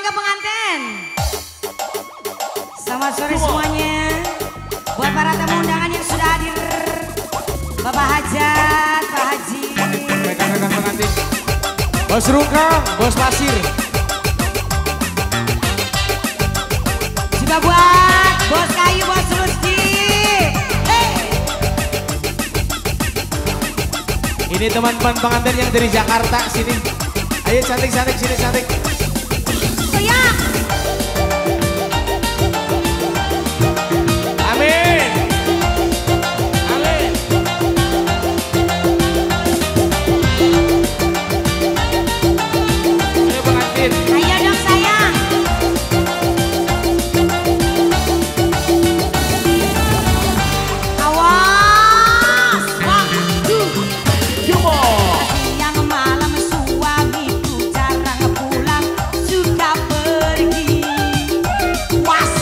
keluarga pengantin. Selamat sore semuanya. Buat para tamu undangan yang sudah hadir, Bapak Hajat, Pak Haji, rekan-rekan pengantin, Bos Rungkang, Bos Pasir. Juga buat Bos Kayu, Bos Rusdi. Ini teman-teman pengantin yang dari Jakarta sini. Ayo cantik-cantik sini cantik. Goyang. Amin. Amin. Ayo pengantin. Ayo dong sayang. Awas. Siang malam suamiku jarang pulang, suka pergi. Was.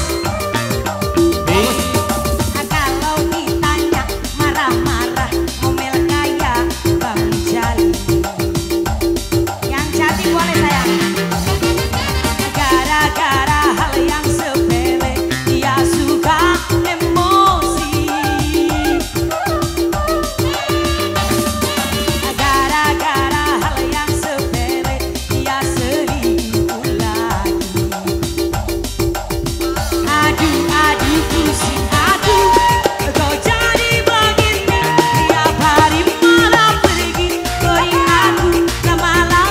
Kalau ditanya marah-marah, ngomel kayak Bang Jali. Yang cantik boleh sayang. Gara-gara hal yang sepele dia suka emosi. Gara-gara hal yang sepele dia selingkuh lagi. Aduh, aduh, pusing aku, kau jadi begini. Tiap hari malah pergi, goyang aku lama-lama.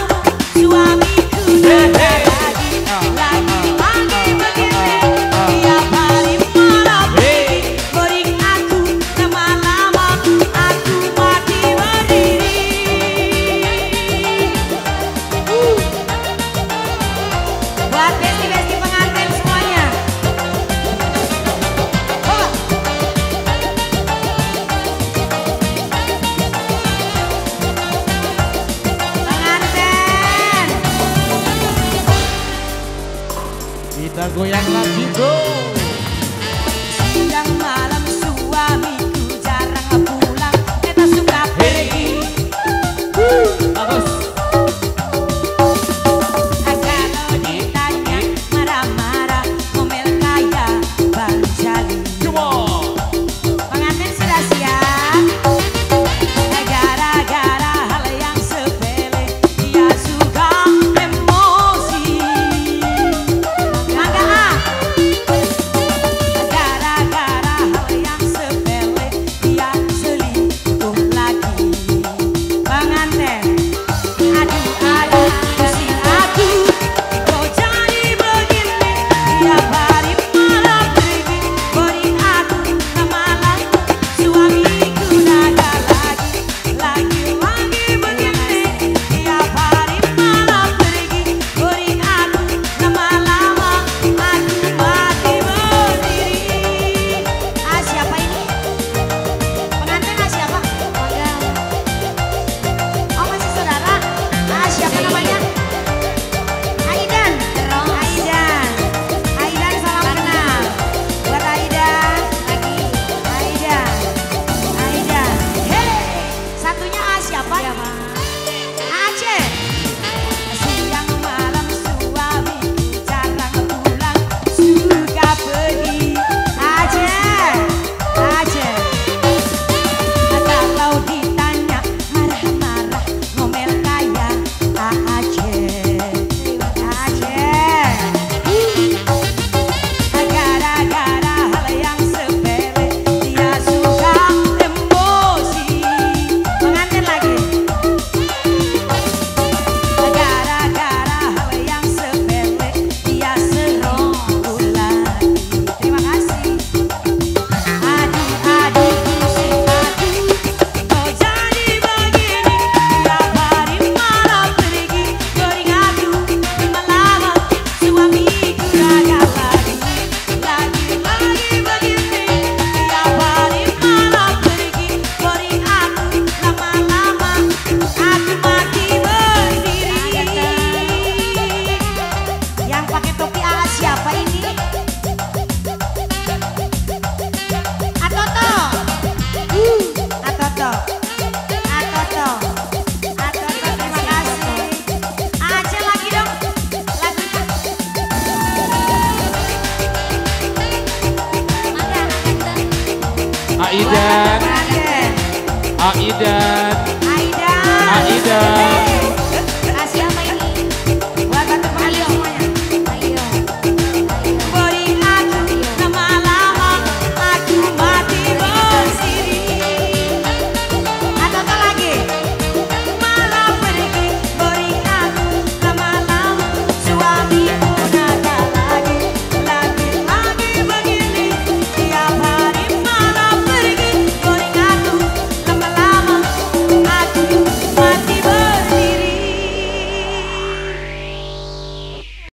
Suamiku nada lagi, lagi begini. Tiap hari malah pergi, goyang aku lama-lama. Aku mati berdiri. Buat besti-besti pengantin semuanya. Pengantin. Kita goyang lagi go. Siang malam suamiku jarang pulang, kita suka pergi. Bagus. Kalau ditanya marah-marah, ngomel kayak Bang Jali. Come on. Pengantin sudah siap? Gara-gara hal yang sepele dia suka emosi. Mangga ah. Gara-gara hal yang sepele dia selingkuh lagi. Pengantin, aduh aduh pusing aku, kau jadi begini. Tiap hari malah pergi, goyang aku lama-lama. Suamiku nada lagi, lagi begini. Tiap hari malah pergi, goyang aku lama-lama. Aku mati berdiri. Ah siapa ini? Pengantin ah siapa? Oh masih saudara? Ah siapa namanya? Aidan. Aidan. Aidan salam kenal. Buat Aidan lagi. Aidan. Aidan. Hey. Satunya ah siapa? Aceh. Siang malam suamiku jarang pulang, suka pergi. Aceh. Aceh. Kalau ditanya marah-marah, ngomel kayak Aceh. Aceh. Gara-gara hal yang sepele dia suka emosi. Pengantin lagi. Gara-gara hal yang sepele dia selingkuh lagi. Terima kasih. Aduh, aduh, pusing aku, kau jadi begini. Tiap hari malah pergi, goyang aku lama-lama. Suamiku raga lagi, lagi begini. Tiap hari malah pergi, goyang aku lama-lama. Aku mati berdiri. Yang pakai topi ah siapa ini? Atoto. Atoto. Atoto. Atoto terima kasih. Aceh lagi dong lagunya. Aidan, Aidan, Aidan, Aidan, Aidan.